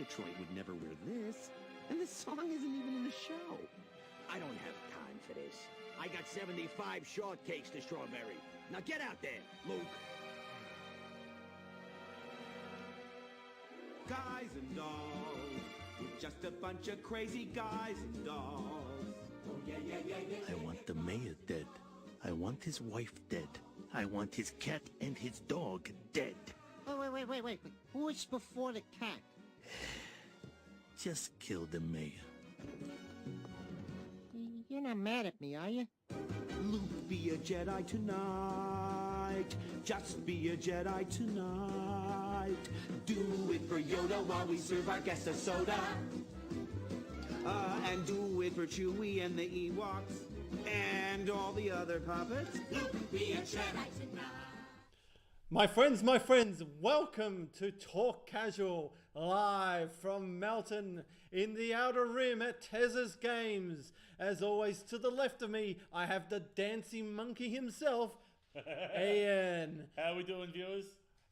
Detroit would never wear this. And this song isn't even in the show. I don't have time for this. I got 75 shortcakes to strawberry. Now get out there, Luke. Guys and dolls, we're just a bunch of crazy guys and dolls. Oh yeah, yeah, yeah, yeah. I want the mayor dead. I want his wife dead. I want his cat and his dog dead. Wait. Who is before the cat? Just kill the mayor. You're not mad at me, are you? Luke, be a Jedi tonight. Just be a Jedi tonight. Do it for Yoda while we serve our guests a soda. And do it for Chewie and the Ewoks. And all the other puppets. Luke, be a Jedi tonight. My friends, welcome to Talk Casual, live from Melton in the Outer Rim at Tez's Games. As always, to the left of me, I have the dancing monkey himself, Ian. How we doing, viewers?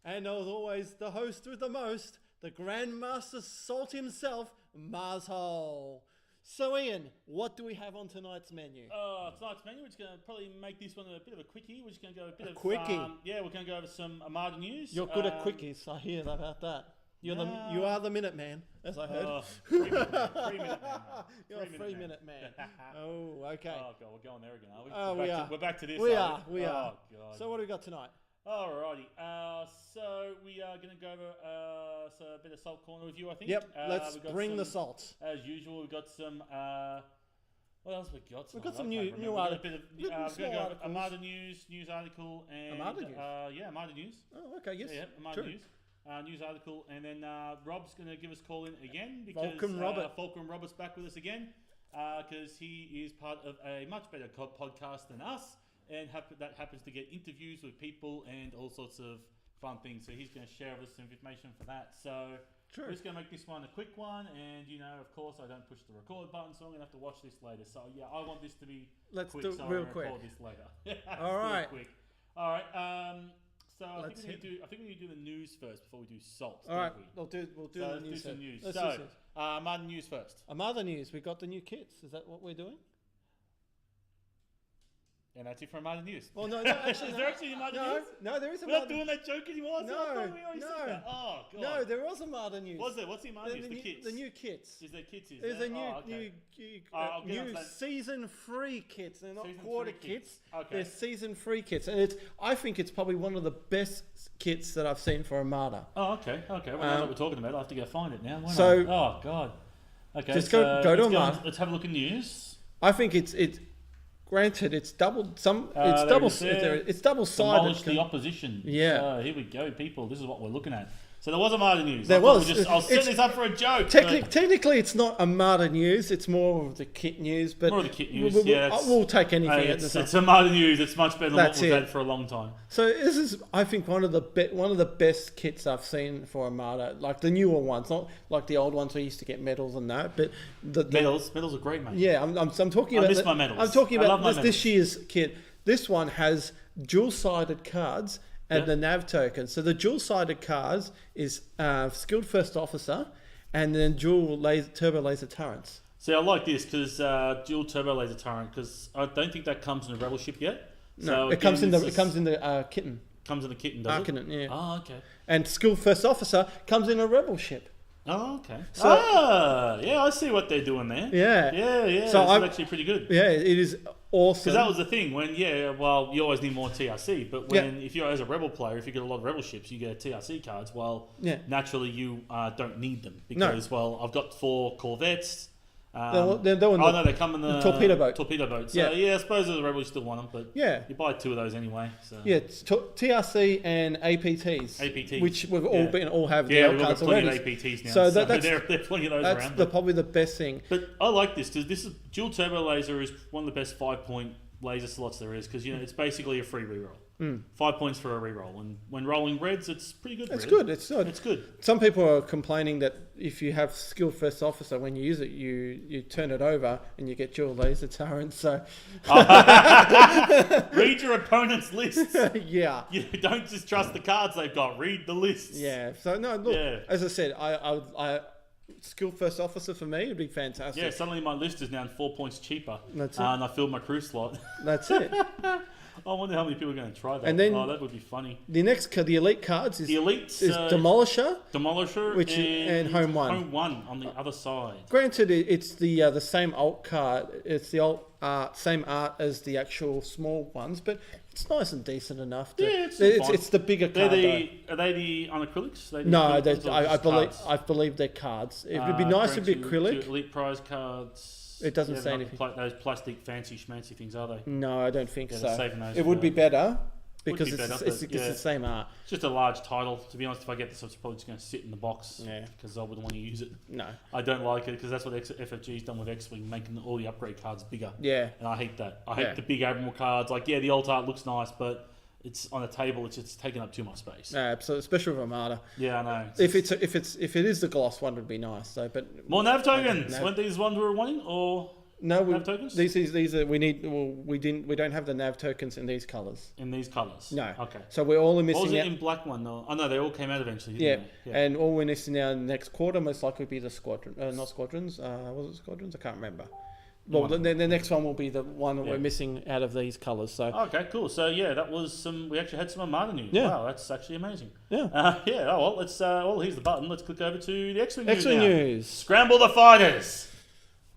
And as always, the host with the most, the Grandmaster Salt himself, Marshall. So Ian, what do we have on tonight's menu? Tonight's menu, we're just going to probably make this one a bit of a quickie. We're just going to go a quickie? We're going to go over some Armada news. You're good at quickies, I hear about that. You are the Minute Man, as I heard. 3 minute man. You're a 3 minute man. Oh, okay. Oh, God, we're going there again, are we? Oh, we are. We're back to this, We are. are. Oh, God. So what do we got tonight? Alrighty. So we are going to go over a bit of Salt Corner review, I think. Yep, let's bring the salt. As usual, we've got some... what else we got? We've got some new articles. We're going to go over Armada news article, and... Armada news? Armada news. Oh, okay, yes. Yeah, Armada True. news. News article, and then Rob's going to give us a call in again because Fulcrum Robert's back with us again because he is part of a much better podcast than us, and that happens to get interviews with people and all sorts of fun things. So he's going to share with us some information for that. So we're just going to make this one a quick one, and of course, I don't push the record button, so I'm going to have to watch this later. So yeah, I want this to be quick, do it so real I'll quick. record this later. All right. All right. So I think we need to do the news first before we do salt. All right, we'll do the news. Let's do some news. So, Armada news first. Armada news. We got the new kits. Is that what we're doing? And that's it for Armada news. Well, no, actually, is there actually Armada news? No, there is We're not doing that joke anymore. No, said that. Oh God. No, there was Armada news. Was there? What's the Armada news? The kits. The new kits. Is there kits? There's a new new that. season free kits. They're not Season quarter free kits. Okay. They're season free kits, and I think it's probably one of the best kits that I've seen for Armada. Oh, okay. Well, now that we're talking about it, I'll have to go find it now. Oh God. Okay. Just go to Armada. Let's have a look at news. I think it's. Granted, it's double. It's double-sided. Demolish the opposition. Yeah. So here we go, people. This is what we're looking at. So there was Armada news. I was setting this up for a joke. Technically, it's not Armada news. It's more of the kit news. But more of the kit news. We'll take anything. It's Armada news. It's much better than what we've had for a long time. So this is, I think, one of the best kits I've seen for Armada. Like the newer ones, not like the old ones where you used to get medals and that. But medals are great, mate. Yeah, I'm talking about. I miss my medals. I'm talking about this year's kit. This one has dual-sided cards and the nav token. So the dual-sided cards is skilled first officer, and then dual turbo laser turrets. See, I like this because dual turbo laser turret, because I don't think that comes in a rebel ship yet. No, it comes in the kitten. Comes in the kitten, does it? Yeah. Oh, okay. And skilled first officer comes in a rebel ship. Oh, okay. So, yeah, I see what they're doing there. Yeah. So it's actually pretty good. Yeah, it is awesome. Because that was the thing when, you always need more TRC, but if you're as a rebel player, if you get a lot of rebel ships, you get TRC cards. Well, naturally you don't need them because, I've got 4 corvettes. They come in the torpedo boat. So I suppose as a rebel you still want them, but you buy 2 of those anyway. So. Yeah, TRC and APTs. Which we've all have we've cards got plenty already. of APTs now. So there are plenty of those around. That's probably the best thing. But I like this because this is dual turbo laser is one of the best 5-point laser slots there is because it's basically a free reroll. 5 points for a reroll, and when rolling reds, it's pretty good. It's really. good. It's good. Some people are complaining that if you have skilled first officer, when you use it, you turn it over and you get dual laser turrets. So read your opponent's lists. Yeah, you don't just trust the cards they've got. Read the lists. Yeah. So no, look. Yeah. As I said, skill first officer for me, it'd be fantastic. Yeah, suddenly my list is now 4 points cheaper. That's it. And I filled my crew slot. That's it. I wonder how many people are going to try that. And then that would be funny. The next the elite cards is The elites is Demolisher, Demolisher, and Home One. Home One on the other side. Granted, it's the same alt card. It's the alt same art as the actual small ones, but it's nice and decent enough. It's the bigger card. Are they the on acrylics? No, I believe they're cards. It would be nice to be acrylic. Elite prize cards. It doesn't say anything. Those plastic fancy schmancy things, are they? No, I don't think so. It would be better because it's the same art. It's just a large title. To be honest, if I get this, I'm probably just going to sit in the box because I wouldn't want to use it. No, I don't like it because that's what FFG's done with X Wing, making all the upgrade cards bigger. Yeah, and I hate that. I hate the big Admiral cards. Like, the old art looks nice, but it's on a table. It's taking up too much space. Yeah, absolutely, especially with Armada. Yeah, I know. If it is the gloss one, would be nice. So, but more nav tokens. Weren't these ones we were wanting, or no? Nav tokens? These are we need. Well, we don't have the nav tokens in these colors. In these colors. No. Okay. So we're all missing. What was it out. in black one though? Oh no, they all came out eventually. Yeah. Didn't they? And all we're missing now in the next quarter most likely be the squadron. Not squadrons. Was it squadrons? I can't remember. Well, the next one will be the one that we're missing out of these colours. So okay, cool. So that was some. We actually had some Armada news. Yeah. Wow, that's actually amazing. Yeah. Oh well, let's. Here's the button. Let's click over to the X Wing news. X Wing news. Scramble the fighters.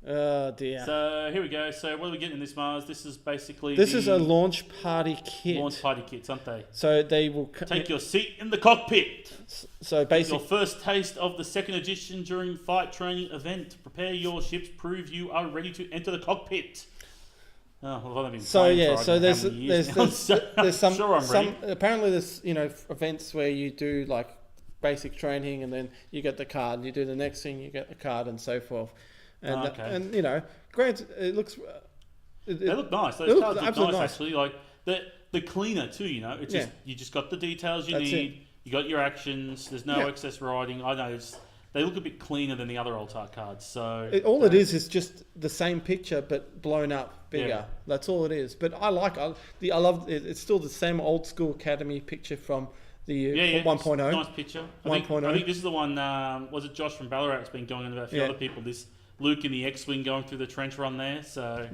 Oh dear. So here we go. So what are we getting in this, Mars? This is basically this is a launch party kit. Launch party kits, aren't they? So they will take your seat in the cockpit. So basically, your first taste of the second edition during fight training event. Prepare your ships. Prove you are ready to enter the cockpit. Oh, well, I've only been so there's some sure apparently there's events where you do like basic training and then you get the card. You do the next thing, you get the card, and so forth. And and granted, it looks. They look nice. Those cards look nice, actually. Like the cleaner too. It's just you just got the details you need. You got your actions. There's no excess writing. I know they look a bit cleaner than the other alt art cards. So it is just the same picture but blown up bigger. Yeah. That's all it is. But I love it. It's still the same old school Academy picture from the 1.0. Nice picture. I think this is the one. Was it Josh from Ballarat's been going on about a few other people? This Luke in the X-Wing going through the trench run there. So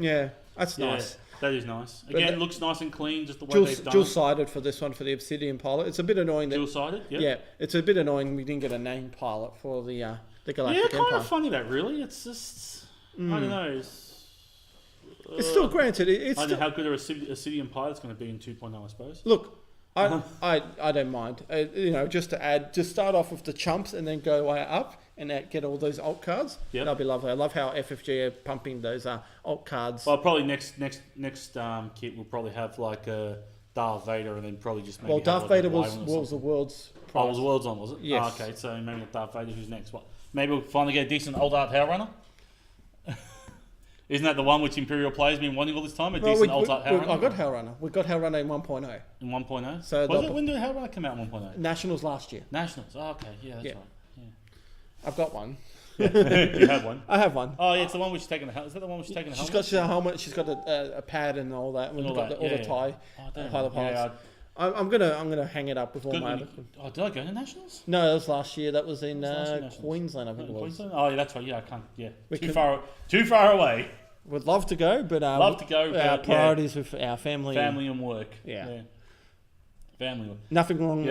that's nice. That is nice. Again, looks nice and clean, just the way they've done it. Dual-sided for this one, for the Obsidian pilot. It's a bit annoying that... Dual-sided? Yeah, it's a bit annoying we didn't get a named pilot for the Galactic Empire. Yeah, kind of funny that, really. It's just... I don't know. It's still granted. I don't know how good a Obsidian pilot's going to be in 2.0, I suppose. Look, I don't mind. Just to add... Just start off with the chumps and then go way up and get all those alt cards. Yep. That'll be lovely. I love how FFG are pumping those alt cards. Well, probably next kit we'll probably have like a Darth Vader and then probably just maybe. Well, Darth Vader was the world's. Oh, it was Worlds on, was it? Yes. Oh, okay, so maybe Darth Vader. Who's next? What? Maybe we'll finally get a decent old art Hellrunner. Isn't that the one which Imperial players been wanting all this time? Decent old art Hellrunner. I got Hellrunner. We got Hellrunner in 1.0. In 1.0. So when did Hellrunner come out in 1.0? Nationals last year. Nationals. Oh, okay, yeah, that's right. Yeah. I've got one. You have one. I have one. Oh, yeah, it's the one which she's taking the helmet. Is that the one which she's taking the helmet? She's got a helmet. She's got a pad and all that. We've got all the tie. I'm gonna hang it up with all my other. Oh, did I go to Nationals? No, that was last year. That was in Queensland, I think it was. Queensland? Oh, yeah, that's right. Yeah, I can't. Yeah, too far away. Would love to go, but love to go. Our priorities with our family and work. Yeah. Family. Nothing wrong.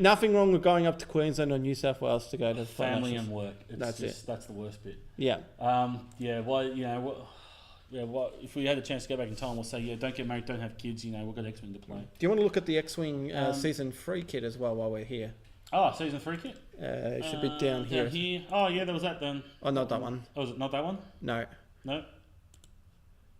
Nothing wrong with going up to Queensland or New South Wales to go to family and work. That's it. That's the worst bit. Yeah. Well, if we had a chance to go back in time, we'll say, don't get married, don't have kids. We've got X-Wing to play. Do you want to look at the X-Wing season 3 kit as well while we're here? Oh, season 3 kit. It should be down here. Down here. Oh yeah, there was that then. Oh, not that one. Oh, was it not that one? No. No. It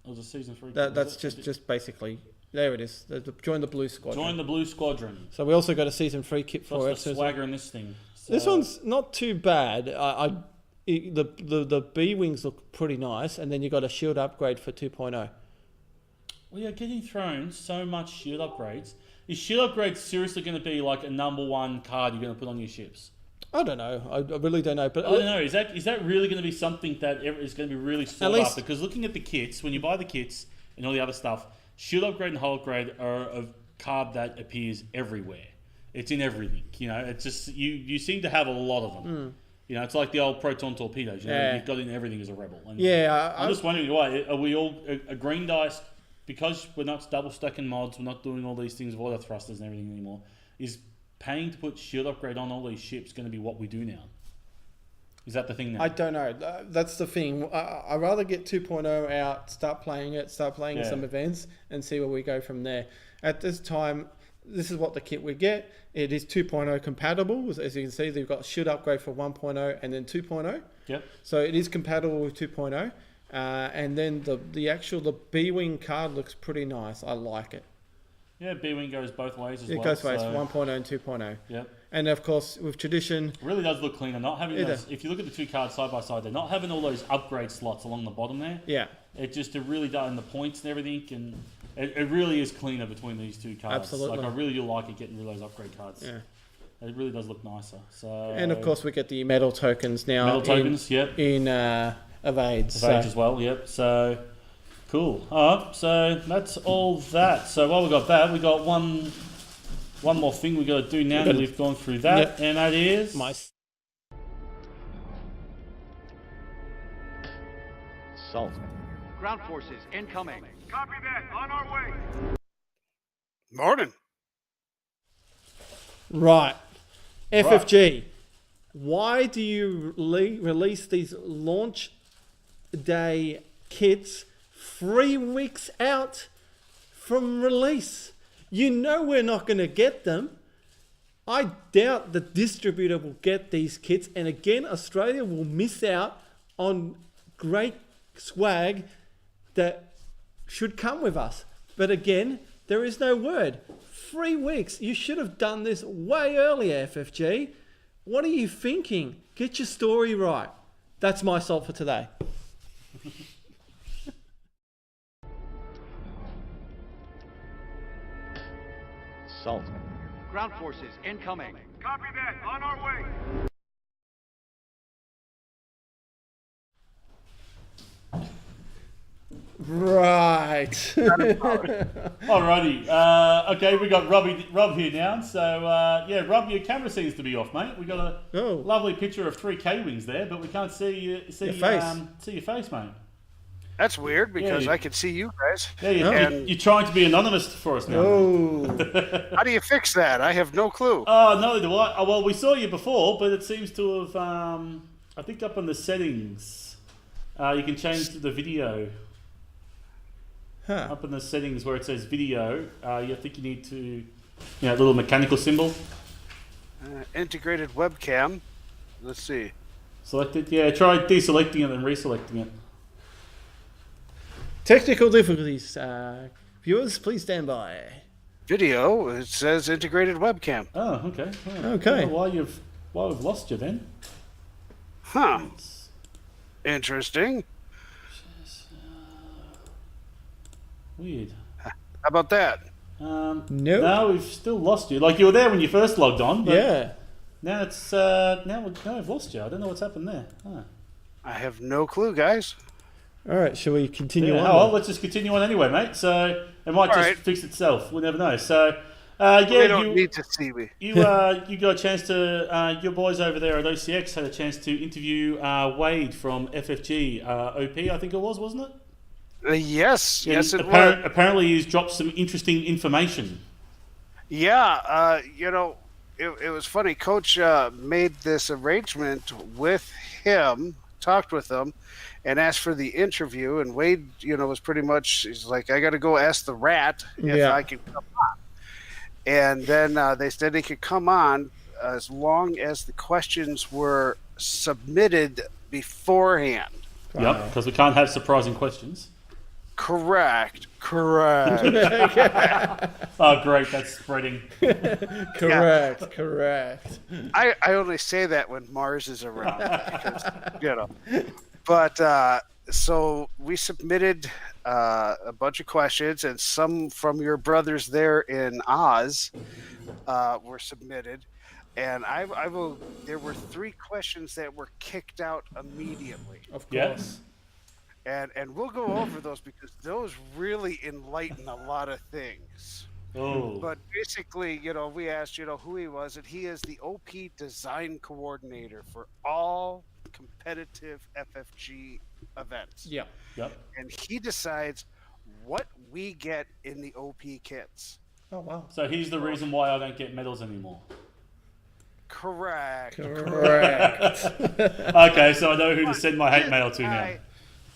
was a season 3. That's just basically. There it is. Join the Blue Squadron. Join the Blue Squadron. So we also got a season 3 kit for it. Swagger in this thing. So this one's not too bad. The B wings look pretty nice, and then you got a shield upgrade for 2.0. Well, you're getting thrown so much shield upgrades. Is shield upgrades seriously going to be like a number 1 card you're going to put on your ships? I don't know. I really don't know. But I don't know. Is that really going to be something that is going to be really sought after? Because looking at the kits, when you buy the kits and all the other stuff, shield upgrade and hull upgrade are a card that appears everywhere. It's in everything. It's just you seem to have a lot of them. You know, it's like the old proton torpedoes. You know, you've got in everything as a rebel. And I'm just wondering, why are we all a green dice because we're not double stacking mods? We're not doing all these things with auto thrusters and everything anymore. Is paying to put shield upgrade on all these ships going to be what we do now? Is that the thing now? I don't know. That's the thing. I'd rather get 2.0 out, start playing some events, and see where we go from there. At this time, this is what the kit we get. It is 2.0 compatible. As you can see, they've got shield upgrade for 1.0 and then 2.0. Yep. So it is compatible with 2.0. And then the B-Wing card looks pretty nice. I like it. Yeah, B-Wing goes both ways as well. It goes both 1.0 and 2.0. Yep. And of course, with tradition, it really does look cleaner. Not having those, if you look at the two cards side by side, they're not having all those upgrade slots along the bottom there. Yeah. It really does, and the points and everything, and it really is cleaner between these two cards. Absolutely. Like, I really do like it getting rid of those upgrade cards. Yeah. It really does look nicer. So. And of course, we get the metal tokens now. Metal tokens, yep. In Evades. Evades as well, yep. So, cool. Alright, so that's all that. So while we got that, we got one more thing we got to do now that we've gone through that, and that is... Salt. Ground forces incoming. Copy that. On our way. Morning. Right. FFG. Why do you release these launch day kits 3 weeks out from release? You know we're not going to get them. I doubt the distributor will get these kits. And again, Australia will miss out on great swag that should come with us. But again, there is no word. 3 weeks. You should have done this way earlier, FFG. What are you thinking? Get your story right. That's my salt for today. Salt. Ground forces incoming. Copy that. On our way. Right. Alrighty. Okay, we got Rob here now. So yeah, Rob, your camera seems to be off, mate. We got a lovely picture of 3 K-wings there, but we can't see your face, mate. That's weird because I can see you guys. Yeah, you're trying to be anonymous for us now. Oh. How do you fix that? I have no clue. Oh, no, do I. Well, we saw you before, but it seems to have. I think up on the settings, you can change to the video. Huh. Up in the settings where it says video, I think you need to, little mechanical symbol. Integrated webcam. Let's see. Select it. Yeah, try deselecting it and reselecting it. Technical difficulties. Viewers, please stand by. Video. It says integrated webcam. Oh, okay. Oh, okay. Why we've lost you then? Huh. Interesting. Weird. How about that? No, we've still lost you. Like you were there when you first logged on. But yeah. Now it's we've lost you. I don't know what's happened there. Huh. I have no clue, guys. All right, shall we continue on? Oh, well, let's just continue on anyway, mate. So it might just fix itself. We'll never know. So you don't need to see me. You got a chance to. Your boys over there at OCX had a chance to interview Wade from FFG OP. I think it was, wasn't it? Yes, yes, it was. Apparently, he's dropped some interesting information. Yeah, it was funny. Coach made this arrangement with him, talked with him, and asked for the interview. And Wade, was pretty much, he's like, I got to go ask the rat if I can come on. And then they said he could come on as long as the questions were submitted beforehand. Yep, because we can't have surprising questions. Correct. Oh, great, that's spreading. Correct. I only say that when Mars is around. Because, But so we submitted a bunch of questions, and some from your brothers there in Oz were submitted. And there were 3 questions that were kicked out immediately. Of course. Yes. And we'll go over those because those really enlighten a lot of things. Oh. But basically, we asked, who he was, and he is the OP design coordinator for all competitive FFG events. Yeah. Yep. And he decides what we get in the OP kits. Oh, wow. So he's the reason why I don't get medals anymore. Correct. Okay, so I know who to send my hate mail to now.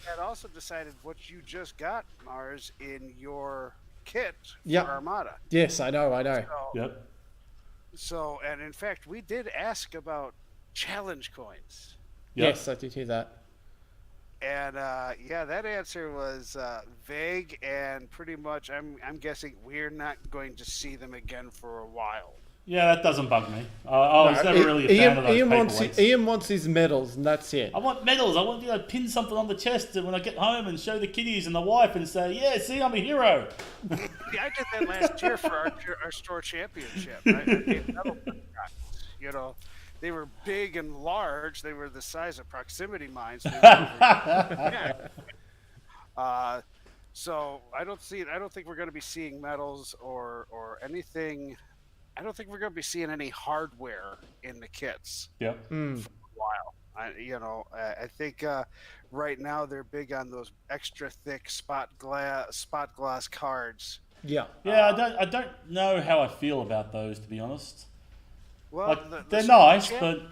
That also decided what you just got, Mars, in your kit for Yep. Armada. Yes, I know. Yep. So, and in fact, we did ask about challenge coins. Yep. Yes, I did hear that. And that answer was vague, and pretty much, I'm guessing we're not going to see them again for a while. Yeah, that doesn't bug me. I was never really a fan of those paperweights. Ian wants his medals, and that's it. I want medals. I want to be able to pin something on the chest when I get home and show the kiddies and the wife and say, yeah, see, I'm a hero. Yeah, I did that last year for our store championship. I gave medal products. They were big and large. They were the size of proximity mines. So I don't think we're going to be seeing medals or anything. I don't think we're going to be seeing any hardware in the kits. Yep. For a while. I think right now they're big on those extra thick spot glass cards. Yeah. Yeah, I don't know how I feel about those, to be honest. Well, they're nice, but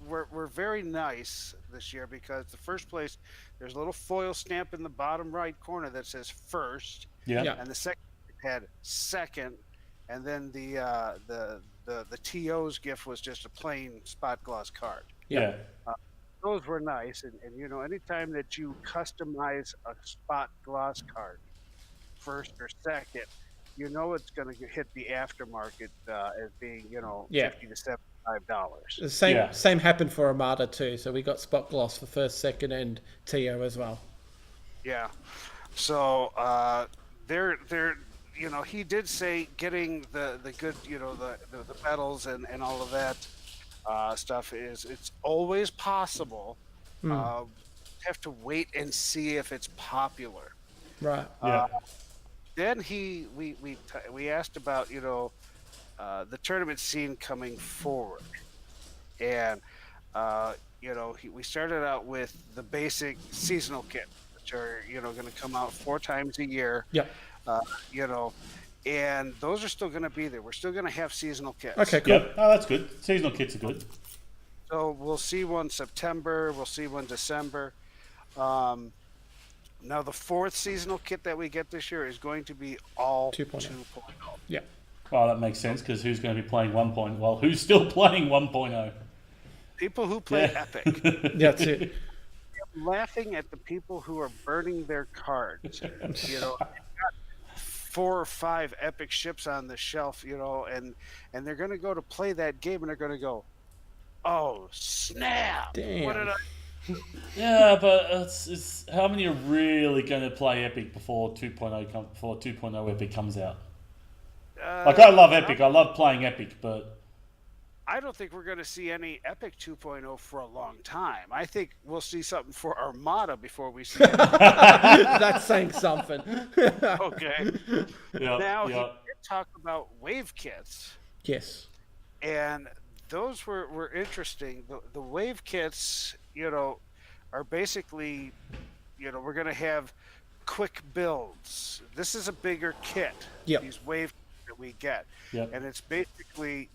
we're very nice this year because the first place, there's a little foil stamp in the bottom right corner that says first. Yeah. And the second had second, and then the TO's gift was just a plain spot gloss card. Yeah. Those were nice, and anytime that you customize a spot gloss card, first or second, it's going to hit the aftermarket as being $50 to $75. The same happened for Armada too. So we got spot gloss for first, second, and TO as well. Yeah. So they're he did say getting the good the medals and all of that stuff it's always possible. Have to wait and see if it's popular. Right. Yeah. Then we asked about the tournament scene coming forward, and we started out with the basic seasonal kit, which are going to come out 4 times a year. Yeah. And those are still going to be there. We're still going to have seasonal kits. Okay, cool. Yep. Oh, that's good. Seasonal kits are good. So we'll see one September. We'll see one December. Now, the 4th seasonal kit that we get this year is going to be all 2.0. Yeah. Well, that makes sense because who's going to be playing 1.0? Well, who's still playing 1.0? People who play Epic. That's it. I'm laughing at the people who are burning their cards. They've got 4 or 5 Epic ships on the shelf, and they're going to go to play that game, and they're going to go, oh, snap. Damn. What did I... Yeah, but it's how many are really going to play Epic before 2.0 Epic comes out? I love Epic. I love playing Epic, but I don't think we're going to see any Epic 2.0 for a long time. I think we'll see something for Armada before we see it. That's saying something. Okay. Yeah, now, he did talk about wave kits. Yes. And those were interesting. The wave kits, are basically, we're going to have quick builds. This is a bigger kit. Yep. These wave that we get. Yep. And it's basically,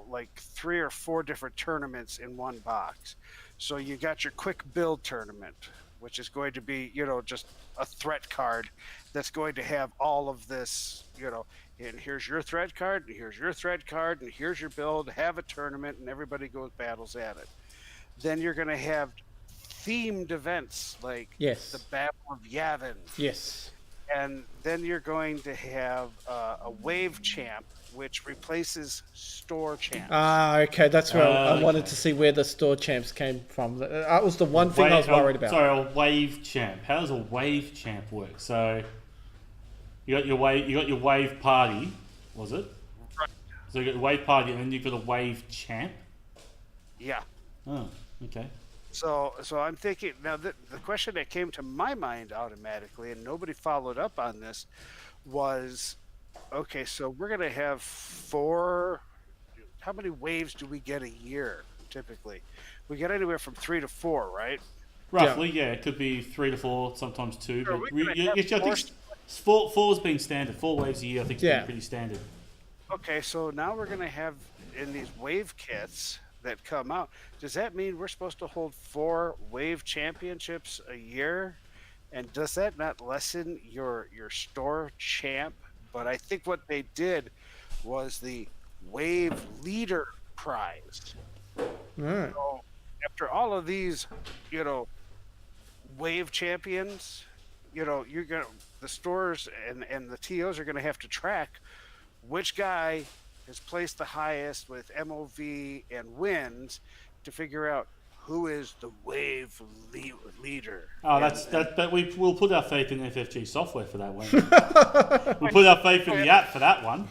like 3 or 4 different tournaments in one box. So you got your quick build tournament, which is going to be, just a threat card that's going to have all of this, and here's your threat card, and here's your threat card, and here's your build, have a tournament, and everybody goes battles at it. Then you're going to have themed events like the Battle of Yavin. Yes. And then you're going to have a wave champ, which replaces store champs. Ah, okay. That's where I wanted to see where the store champs came from. That was the one thing I was worried about. Sorry, a wave champ. How does a wave champ work? So you got your wave party, was it? Right. So you got the wave party, and then you've got a wave champ. Yeah. Oh, okay. So I'm thinking now. The question that came to my mind automatically, and nobody followed up on this, was Okay, so we're gonna have 4. How many waves do we get a year typically? We get anywhere from 3 to 4, right? Roughly, yeah. It could be 3 to 4, sometimes 2. Are But we gonna have I think 4's been standard. 4 waves a year, I think, has been pretty standard. Okay, so now we're gonna have in these wave kits that come out. Does that mean we're supposed to hold 4 wave championships a year? And does that not lessen your store champ? But I think what they did was the wave leader prize. So after all of these, wave champions, you're gonna the stores and the TOs are gonna have to track which guy has placed the highest with MOV and wins to figure out who is the wave leader. Oh, but we'll put our faith in FFG software for that one. We'll put our faith in the app for that one.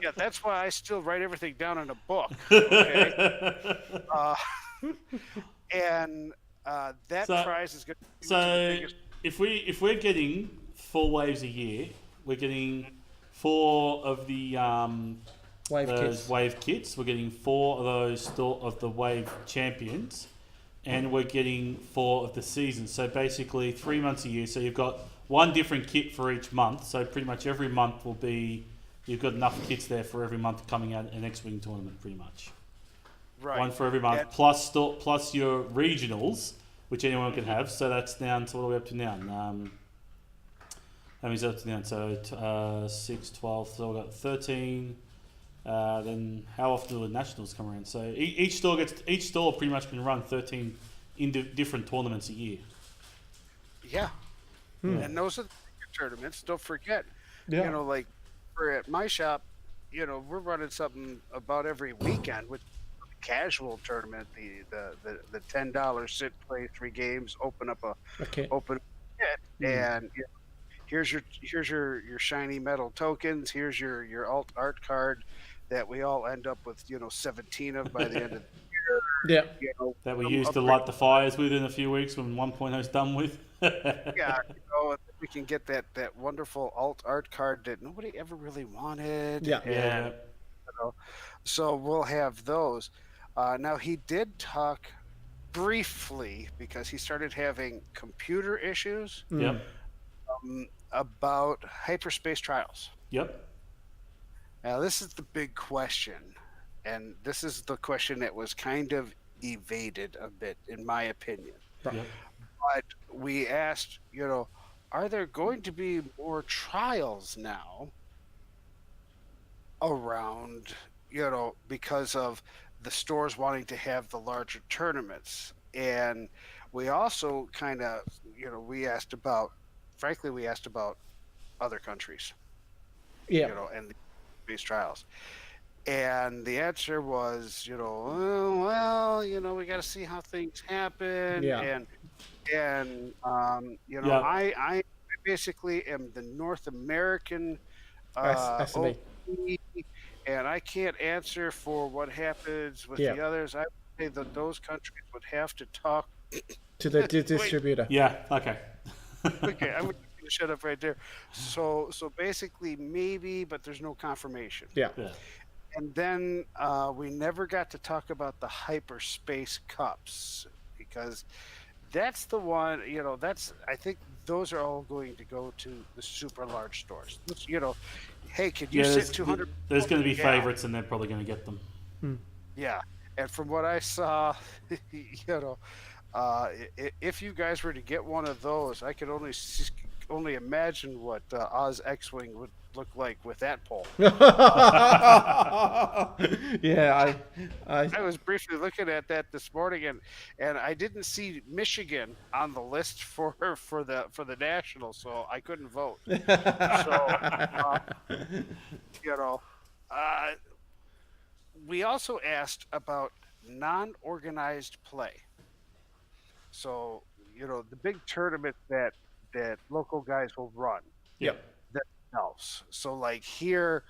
Yeah, that's why I still write everything down in a book. Okay? That prize is going to be the biggest. If we're getting 4 waves a year, we're getting 4 of the wave kits. We're getting 4 of those of the wave champions, and we're getting 4 of the season. So basically 3 months a year. So you've got 1 different kit for each month. So pretty much every month will be, you've got enough kits there for every month coming out an X Wing tournament, pretty much. Right. 1 for every month, plus your regionals, which anyone can have. So that's down to what are we up to now? That means up to now. So 6, 12. So we've got 13. Then how often do the nationals come around? So each store pretty much can run 13 different tournaments a year. Yeah. And those are the tournaments. Don't forget, like we're at my shop, we're running something about every weekend with the casual tournament, the $10 sit, play 3 games, open up a kit, and here's your shiny metal tokens. Here's your alt art card that we all end up with 17 of by the end of the year. Yeah. That we use to light the fires with in a few weeks when 1.0 is done with. Yeah, we can get that wonderful alt art card that nobody ever really wanted. Yeah. So we'll have those. Now he did talk briefly because he started having computer issues. Yep. About hyperspace trials. Yep. Now this is the big question, and this is the question that was kind of evaded a bit, in my opinion. Yep. But we asked, are there going to be more trials now around, because of the stores wanting to have the larger tournaments? And we also kind of, we asked about other countries. Yeah. And the space trials. And the answer was, we got to see how things happen. Yeah. I basically am the North American OP, and I can't answer for what happens with the others. I would say that those countries would have to talk to the distributor. Yeah. Okay. Okay, I'm going to shut up right there. So basically maybe, but there's no confirmation. Yeah. And then we never got to talk about the hyperspace cups, because that's the one, I think those are all going to go to the super large stores. Hey, could you sit 200? There's going to be favorites, and they're probably going to get them. Yeah, and from what I saw, if you guys were to get one of those, I could only imagine what Oz X Wing would look like with that pole. Yeah, I was briefly looking at that this morning, and I didn't see Michigan on the list for the national, so I couldn't vote. So, we also asked about non-organized play. So, the big tournament that local guys will run. Yep. Themselves. So like here,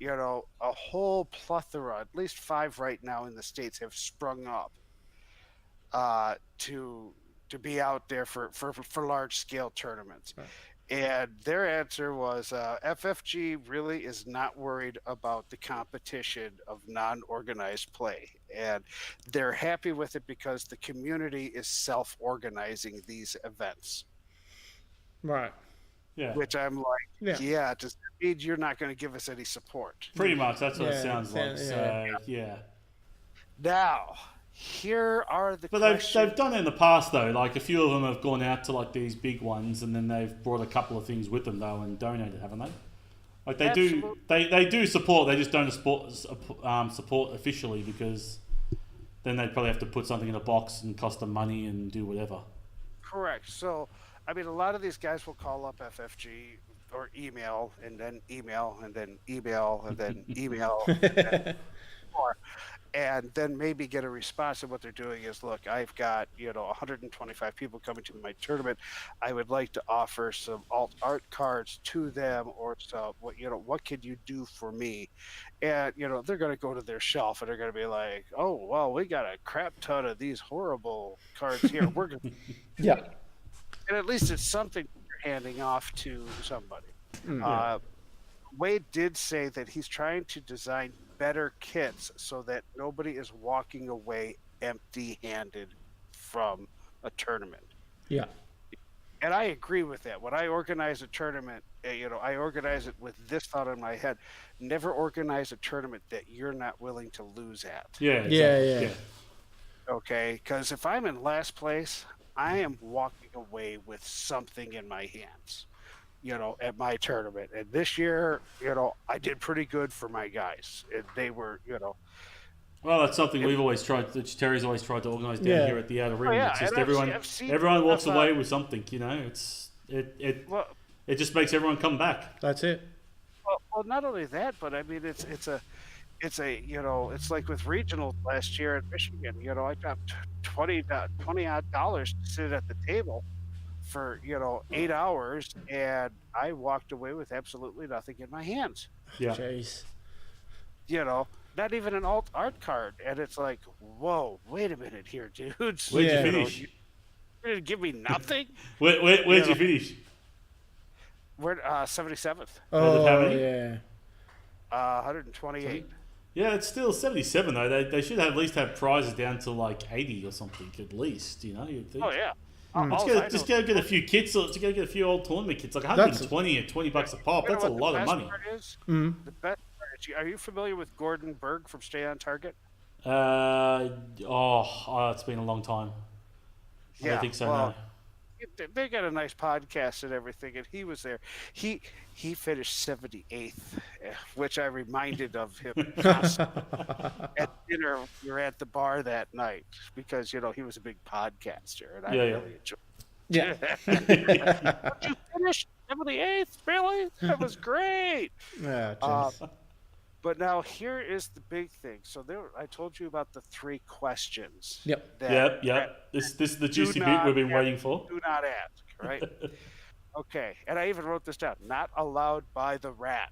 a whole plethora, at least 5 right now in the States, have sprung up to be out there for large scale tournaments. Right. And their answer was FFG really is not worried about the competition of non-organized play. And they're happy with it because the community is self-organizing these events. Right. Yeah. Which I'm like, yeah, does that mean you're not going to give us any support? Pretty much, that's what it sounds like. So, yeah. Now, here are the But they've done it in the past, though. Like, a few of them have gone out to, like, these big ones, and then they've brought a couple of things with them, though, and donated, haven't they? Like, they do support, they just don't support officially, because then they'd probably have to put something in a box and cost them money and do whatever. Correct. So, I mean, a lot of these guys will call up FFG or email, and then email, and then email, and then email, and then maybe get a response. And what they're doing is, look, I've got 125 people coming to my tournament. I would like to offer some alt art cards to them, or some what can you do for me? And they're going to go to their shelf and they're going to be like, oh well, we got a crap ton of these horrible cards here. We're going to yeah. And at least it's something you're handing off to somebody. Wade did say that he's trying to design better kits so that nobody is walking away empty-handed from a tournament. Yeah. And I agree with that. When I organize a tournament, I organize it with this thought in my head. Never organize a tournament that you're not willing to lose at. Yeah. Exactly. Yeah. Okay? Because if I'm in last place, I am walking away with something in my hands, at my tournament. And this year, I did pretty good for my guys. And they were, Well, that's something we've always tried. Terry's always tried to organise down here at the Outer Rim. It's just everyone walks away with something. It just makes everyone come back. That's it. Well, not only that, but I mean, it's like with regionals last year in Michigan. I got $20 odd to sit at the table for 8 hours, and I walked away with absolutely nothing in my hands. Yeah. Jeez. Not even an alt art card, and it's like, whoa, wait a minute here, dudes. Where'd you finish? You didn't give me nothing. Where'd you finish? We're 77th. Oh, how many? Yeah. 128. Yeah, it's still 77 though. They should at least have prizes down to like 80 or something at least. You'd think. Oh yeah. Just go get a few kits, or to go get a few old tournament kits, like 120 at $20 a pop. That's a lot of money. The best part is, are you familiar with Gordon Berg from Stay on Target? It's been a long time. I don't think so. No. They got a nice podcast and everything, and he was there. He finished 78th, which I reminded of him at dinner. We were at the bar that night because he was a big podcaster, and I really enjoyed it. Yeah. But you finished 78th, really? That was great. Yeah. But now here is the big thing. So I told you about the 3 questions. Yep. This is the juicy bit we've been waiting for. Do not ask, right? Okay. And I even wrote this down. Not allowed by the rat.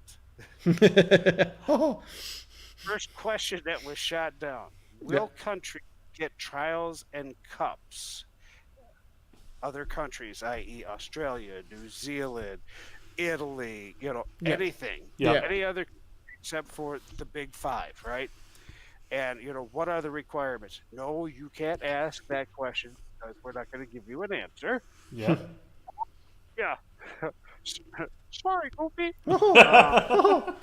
First question that was shot down. Will countries get trials and cups? Other countries, i.e. Australia, New Zealand, Italy, anything. Yeah. Any other except for the big 5, right? And, what are the requirements? No, you can't ask that question because we're not going to give you an answer. Yeah. Yeah. Sorry, Goofy. I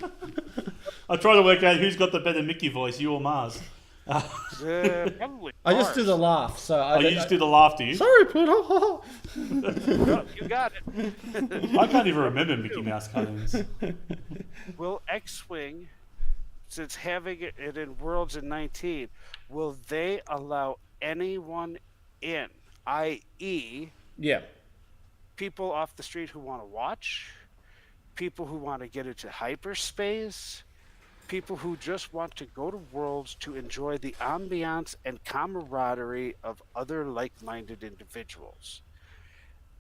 try to work out who's got the better Mickey voice, you or Mars. Probably I just do the laugh. So you just do the laugh, do you? Sorry, Pluto. No, you got it. I can't even remember Mickey Mouse cartoons. Will X Wing, since having it in Worlds in 19, will they allow anyone in, i.e., people off the street who want to watch, people who want to get into hyperspace, people who just want to go to Worlds to enjoy the ambiance and camaraderie of other like-minded individuals?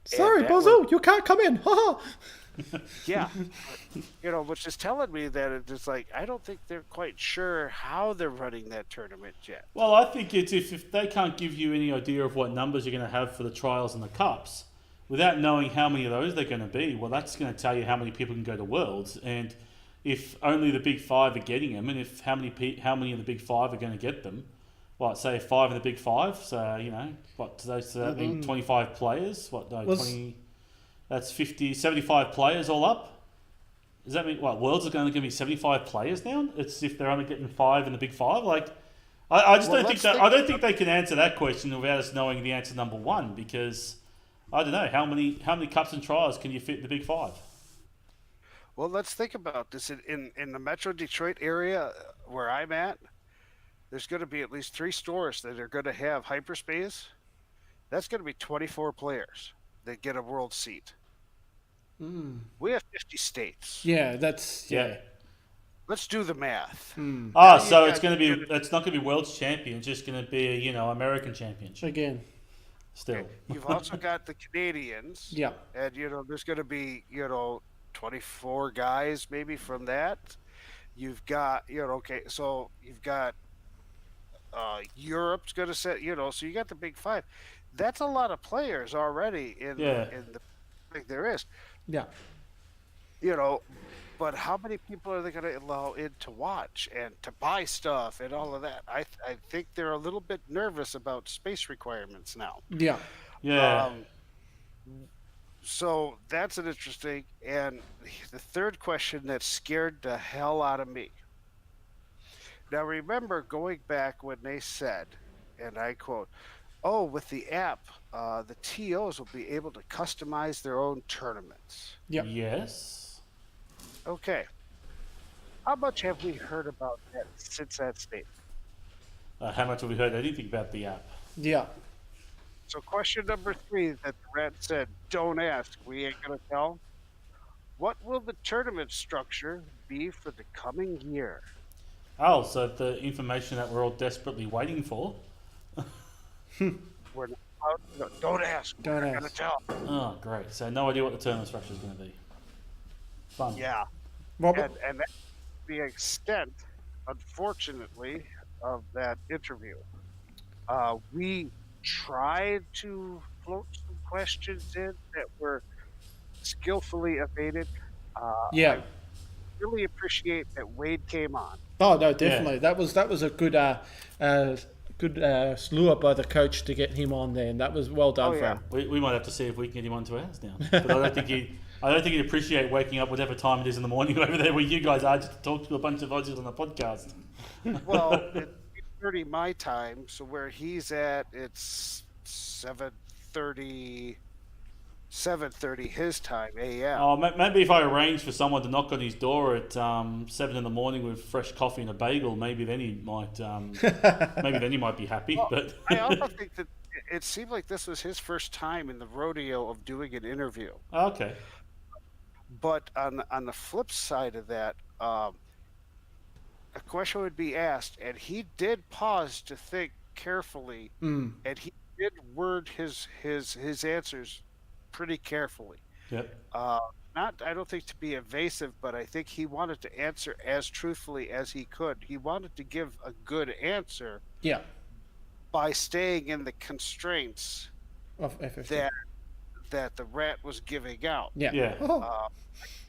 Sorry, Bozo, you can't come in. Yeah. Which is telling me that it's just like, I don't think they're quite sure how they're running that tournament yet. Well, I think it's if they can't give you any idea of what numbers you're going to have for the trials and the cups, without knowing how many of those they're going to be, well, that's going to tell you how many people can go to Worlds, and if only the big five are getting them, and if how many of the big five are going to get them, what, say 5 of the big five, so, you know, what, so that mean 25 players? What, no, 20, that's 50, 75 players all up? Does that mean, what, Worlds are going to be 75 players now? It's if they're only getting 5 in the big five? Like, I just don't think that, I don't think they can answer that question without us knowing the answer number one, because, I don't know, how many cups and trials can you fit in the big five? Well, let's think about this. In the Metro Detroit area where I'm at, there's going to be at least 3 stores that are going to have hyperspace. That's going to be 24 players that get a world seat. We have 50 states. Yeah, that's Let's do the math. So it's going to be, it's not going to be world's champion. It's just going to be, you know, American championship again. Still, you've also got the Canadians. Yeah, and you know, there's going to be, you know, 24 guys maybe from that. You've got, you know, okay, so you've got Europe's going to set, you know, so you got the big five. That's a lot of players already in the thing there is. Yeah. You know, but how many people are they going to allow in to watch and to buy stuff and all of that? I think they're a little bit nervous about space requirements now. Yeah. Yeah. So that's an interesting. And the third question that scared the hell out of me. Now, remember going back when they said, and I quote, "Oh, with the app, the TOs will be able to customize their own tournaments." Yep. Yes. Okay. How much have we heard about that since that statement? How much have we heard anything about the app? Yeah. So question number 3 that the rat said, don't ask, we ain't going to tell. What will the tournament structure be for the coming year? Oh, so the information that we're all desperately waiting for. We're not, don't ask. Don't we're ask. going to tell. Oh, great. So no idea what the tournament structure is going to be. Fun. Yeah. Robert? And that's the extent, unfortunately, of that interview. We tried to float some questions in that were skillfully evaded. I really appreciate that Wade came on. Oh no, definitely. Yeah. That was a good lure by the coach to get him on there, and that was well done for him. We might have to see if we can get him onto ours now. But I don't think he'd appreciate waking up whatever time it is in the morning over there where you guys are just to talk to a bunch of Aussies on the podcast. Well, it's 8:30 my time, so where he's at, it's 7:30 his time, a.m. Oh, maybe if I arrange for someone to knock on his door at 7 in the morning with fresh coffee and a bagel, maybe then he might be happy. Well, but I also think that it seemed like this was his first time in the rodeo of doing an interview. Okay. But on the flip side of that, a question would be asked, and he did pause to think carefully, and he did word his answers pretty carefully. Yep. Not, I don't think to be evasive, but I think he wanted to answer as truthfully as he could. He wanted to give a good answer. Yeah. By staying in the constraints of FFG that the rat was giving out. Yeah. Yeah. I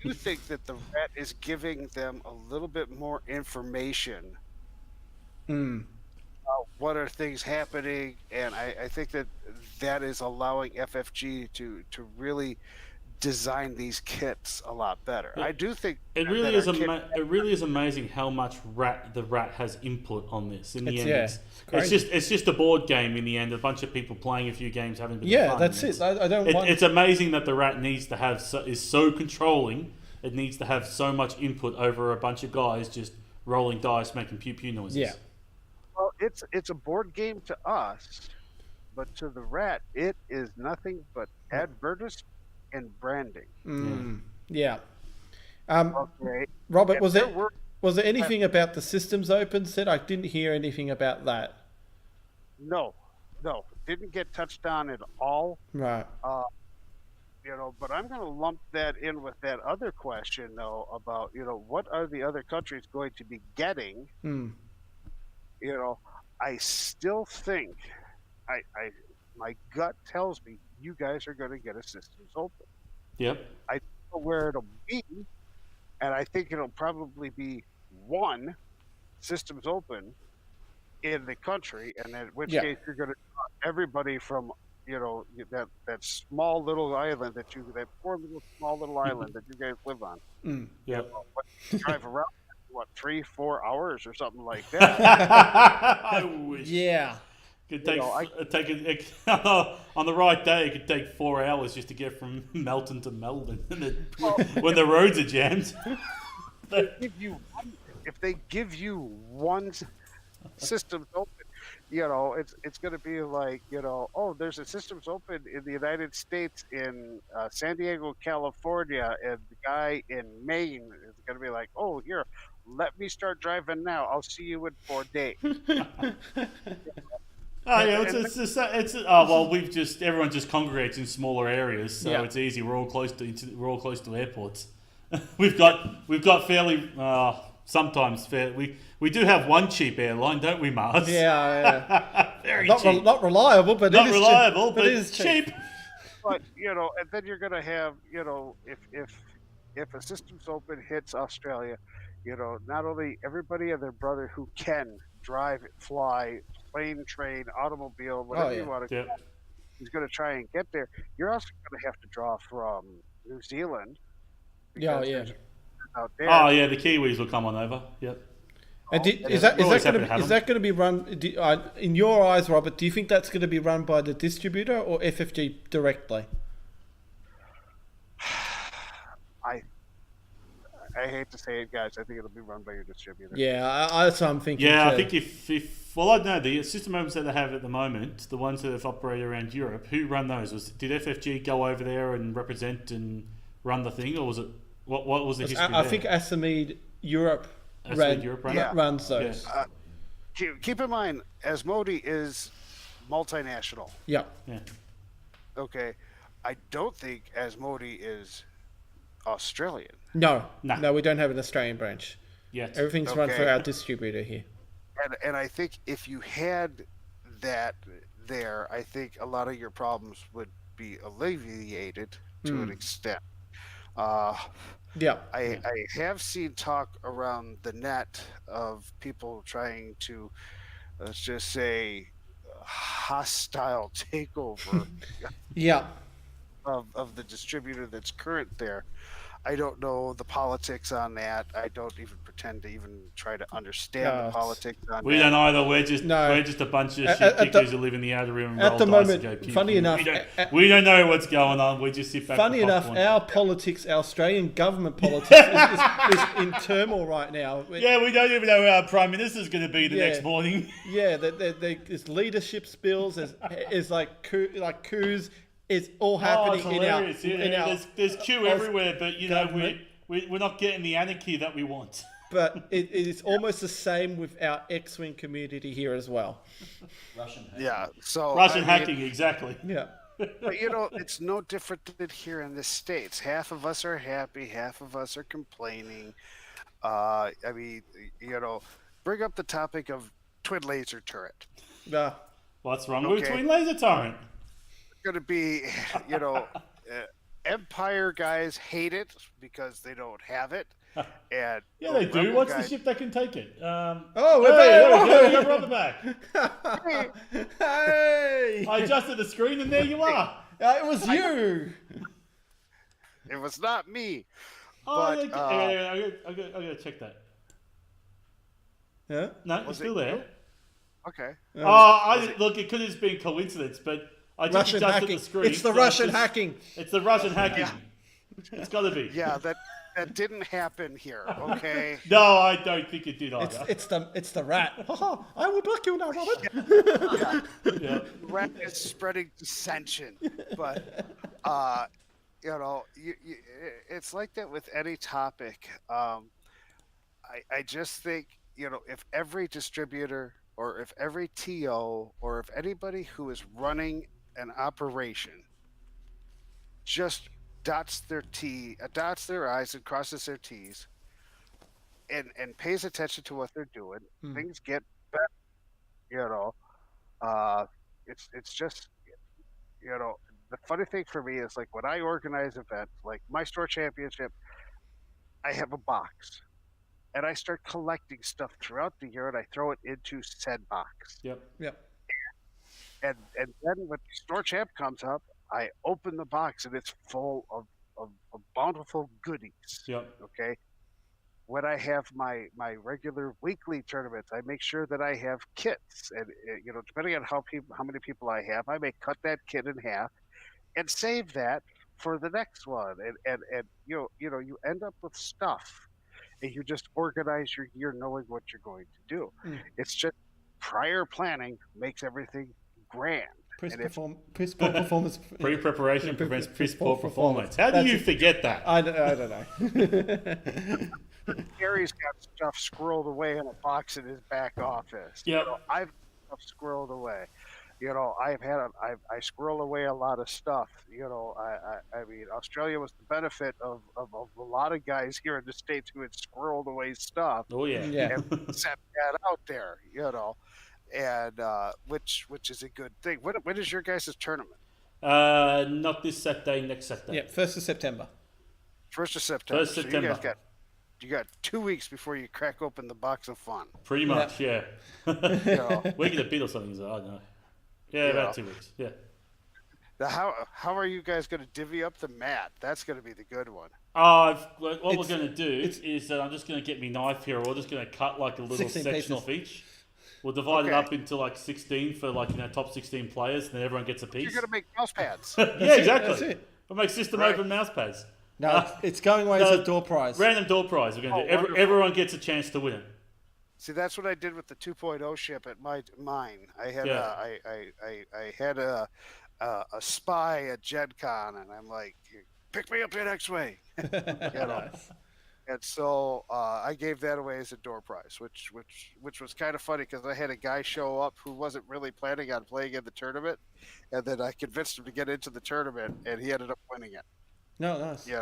do think that the rat is giving them a little bit more information. What are things happening? And I think that is allowing FFG to really design these kits a lot better. I do think it really is. It really is amazing how much the rat has input on this. In the end, it's just a board game. In the end, a bunch of people playing a few games, having a bit of fun. That's it. I don't. It's amazing that the rat needs to have is so controlling. It needs to have so much input over a bunch of guys just rolling dice, making pew pew noises. Yeah. Well, it's a board game to us, but to the rat, it is nothing but advertising and branding. Yeah. Okay. Robert, was there anything about the systems open said? I didn't hear anything about that. No, didn't get touched on at all. Right. But I'm going to lump that in with that other question though about what are the other countries going to be getting? I still think my gut tells me you guys are going to get a systems open. Yep. I don't know where it'll be, and I think it'll probably be one systems open in the country, and in which case you're going to everybody from that small little island that poor little small little island that you guys live on. Yeah. Drive around 3-4 hours or something like that. I wish. Yeah. Could take on the right day. It could take 4 hours just to get from Melton to Melbourne, when the roads are jammed. If they give you one systems open, it's going to be like, there's a systems open in the United States in San Diego, California, and the guy in Maine is going to be like, oh, here, let me start driving now. I'll see you in 4 days. Oh yeah, everyone just congregates in smaller areas, so it's easy. We're all close to airports. we've got fairly sometimes fair. We do have one cheap airline, don't we, Mars? Yeah. Very not cheap. Not reliable, but not it is reliable, cheap. but it is cheap. But and then you're gonna have if a systems open hits Australia, not only everybody and their brother who can drive, fly, plane, train, automobile, whatever you want to, is going to try and get there. You're also going to have to draw from New Zealand. Yeah. Out there. Oh yeah, the Kiwis will come on over. Yep. And is that going to be run in your eyes, Robert? Do you think that's going to be run by the distributor or FFG directly? I hate to say it, guys. I think it'll be run by your distributor. Yeah, that's what I'm thinking. Yeah, too. I think if I know the system opens that they have at the moment, the ones that have operated around Europe, who run those? Did FFG go over there and represent and run the thing, or was it what was the history? I think Assamede Europe runs those. Yeah. Keep in mind, Asmodee is multinational. Yeah. Okay, I don't think Asmodee is Australian. No, we don't have an Australian branch. Yet. Everything's run through our distributor here. And I think if you had that there, I think a lot of your problems would be alleviated to an extent. I have seen talk around the net of people trying to, let's just say, hostile takeover of the distributor that's current there. I don't know the politics on that. I don't even pretend to even try to understand the politics on that. We don't either. We're just a bunch of shit kickers who live in the outer rim and roll dice and go, funny enough, we don't know what's going on. We just sit back. Funny enough, our politics, our Australian government politics, is in turmoil right now. Yeah, we don't even know who our Prime Minister's going to be the next morning. Yeah, there's leadership spills, there's like coups. It's all happening there's queue everywhere, but we're not getting the anarchy that we want. But it is almost the same with our X Wing community here as well. Russian hacking. Yeah, so Russian hacking, exactly. Yeah. But it's no different than here in the States. Half of us are happy, half of us are complaining. Bring up the topic of twin laser turret. What's wrong with twin laser turret? Going to be, Empire guys hate it because they don't have it, and yeah, they do. What's the ship that can take it? We're back. Robert back. Hey! I adjusted the screen, and there you are. It was you. It was not me. I gotta check that. Yeah. No, it's still there. Okay. Look, it could have been coincidence, but I just Russian adjusted hacking. the screen. It's the Russian hacking. It's the Russian hacking. Yeah. It's got to be. Yeah, that didn't happen here. Okay. No, I don't think it did either. It's the rat. I will block you now, Robert. Yeah. Rat is spreading dissension, but it's like that with any topic. I just think if every distributor or if every TO or if anybody who is running an operation just dots their I's and crosses their T's and pays attention to what they're doing, things get better. It's just the funny thing for me is like when I organize events, like my store championship, I have a box, and I start collecting stuff throughout the year, and I throw it into said box. Yep. And then when the store champ comes up, I open the box, and it's full of bountiful goodies. Yep. Okay. When I have my regular weekly tournaments, I make sure that I have kits, and depending on how many people I have, I may cut that kit in half and save that for the next one. And you end up with stuff, and you just organize your year knowing what you're going to do. It's just prior planning makes everything grand. Piss-poor performance. Pre-preparation prevents piss-poor performance. How do you forget that? I don't know. Gary's got stuff squirreled away in a box in his back office. Yep. I've got stuff squirreled away. I squirrel away a lot of stuff. I mean, Australia was the benefit of a lot of guys here in the States who had squirreled away stuff. Oh yeah. And set that out there. And which is a good thing. When is your guys' tournament? Not this Saturday, next Saturday. Yeah, 1st of September. 1st of September. 1st September. So you got 2 weeks before you crack open the box of fun. Pretty much, yeah. We get a bit or something, so I don't know. Yeah, about 2 weeks. Yeah. Now, how are you guys going to divvy up the mat? That's going to be the good one. What we're going to do is that I'm just going to get my knife here. We're just going to cut like a little section off each. We'll divide it up into like 16 for top 16 players, and then everyone gets a piece. You're going to make mouse pads. Yeah, exactly. We'll make system open mouse pads. No, it's going away as a door prize. Random door prize. We're going to do. Everyone gets a chance to win it. See, that's what I did with the 2.0 ship at mine. I had I had a spy at Gen Con, and I'm like, pick me up that X Wing. And so I gave that away as a door prize, which was kind of funny because I had a guy show up who wasn't really planning on playing in the tournament, and then I convinced him to get into the tournament, and he ended up winning it. No, nice. Yeah.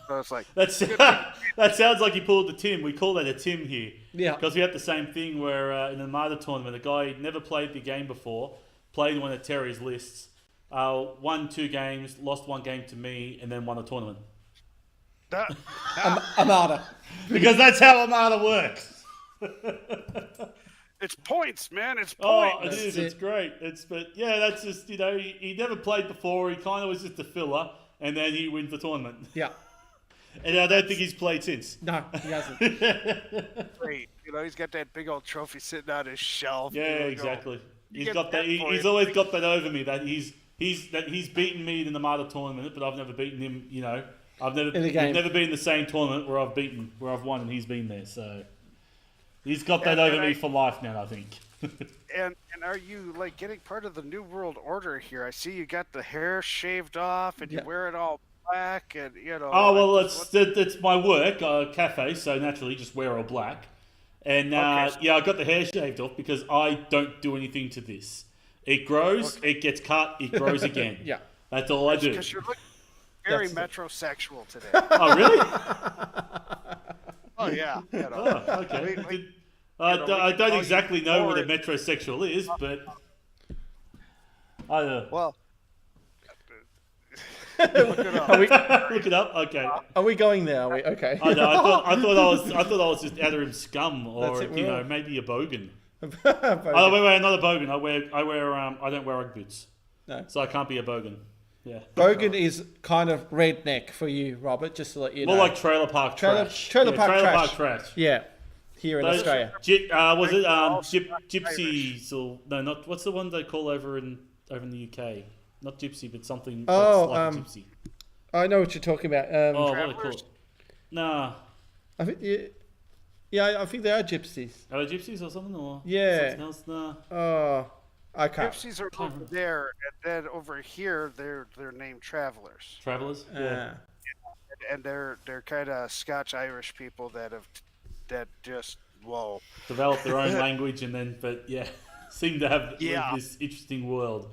So it's like that sounds like you pulled the Tim. We call that a Tim here. Yeah. Because we had the same thing where in the Armada tournament, a guy never played the game before, played one of Terry's lists, won 2 games, lost 1 game to me, and then won the tournament. Armada. Because that's how Armada works. It's points, man. It's points. Oh, it is. It's great. That's just he never played before. He kind of was just a filler, and then he wins the tournament. Yeah. And I don't think he's played since. No, he hasn't. Great. He's got that big old trophy sitting on his shelf. Yeah, exactly. He's got that. He's always got that over me that he's beaten me in the Armada tournament, but I've never beaten him. We've never been in the same tournament where I've won and he's been there. So he's got that over me for life now, I think. And are you like getting part of the New World Order here? I see you got the hair shaved off and you wear it all black, and Oh well, it's my work, cafe. So naturally, just wear all black. And I got the hair shaved off because I don't do anything to this. It grows, it gets cut, it grows again. Yeah, that's all I do. Because you're looking very metrosexual today. Oh really? Oh yeah. Oh, okay. I don't exactly know what a metrosexual is, but I don't know. Well, look it up. Look it up. Okay. Are we going there? Are we? Okay. I know. I thought I was just outer rim scum, or maybe a bogan. Oh wait, not a bogan. I don't wear Ugg boots. No. So I can't be a bogan. Yeah. Bogan is kind of redneck for you, Robert. Just to let you know. More like trailer park trash. Trailer park trash. Yeah. Here in Australia. Was it gypsies or no? Not what's the one they call over in the UK? Not gypsy, but something that's like a gypsy. I know what you're talking about. What are they called? Nah. I think I think they are gypsies. Are they gypsies or something? Or yeah. Something else? Nah. Oh, I can't. Gypsies are over there, and then over here they're named travelers. Travelers. Yeah. And they're kind of Scotch-Irish people that just develop their own language and then seem to have this interesting world.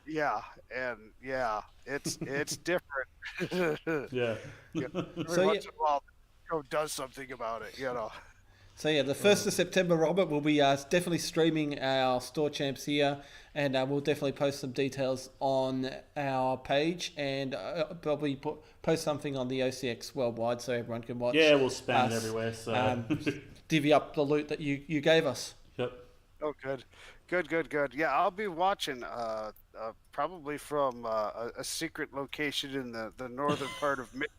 Yeah, and it's different. Yeah. Every once in a while, does something about it, So yeah, the 1st of September, Robert, we'll be definitely streaming our store champs here, and we'll definitely post some details on our page, and probably post something on the OCX worldwide so everyone can watch. Yeah, we'll spam it everywhere. So divvy up the loot that you gave us. Yep. Oh, good. Yeah, I'll be watching. Probably from a secret location in the northern part of Michigan.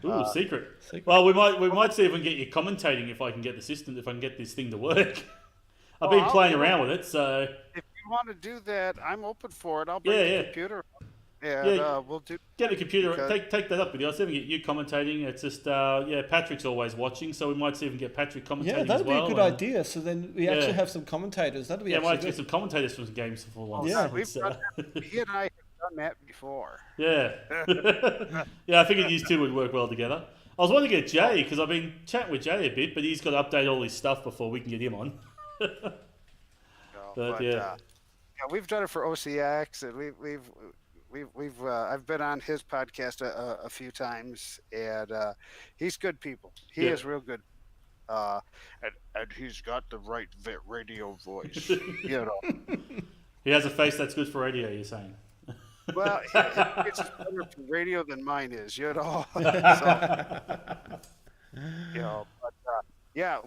Ooh, secret. Well, we might see if we can get you commentating if I can get this thing to work. I've been playing around with it, so if you want to do that, I'm open for it. I'll bring the computer. We'll do. Get the computer. Take that up with you. I'll see if we can get you commentating. It's just Patrick's always watching, so we might see if we can get Patrick commentating. Yeah, that'd be a good idea. So then we actually have some commentators. That'd be we might get some commentators from some games for once. Yeah, he and I have done that before. Yeah. Yeah, I figured these two would work well together. I was wanting to get Jay because I've been chatting with Jay a bit, but he's got to update all his stuff before we can get him on. We've done it for OCX, and I've been on his podcast a few times, and he's good people. He is real good, and he's got the right radio voice. He has a face that's good for radio. You're saying? Well, it's better for radio than mine is. So,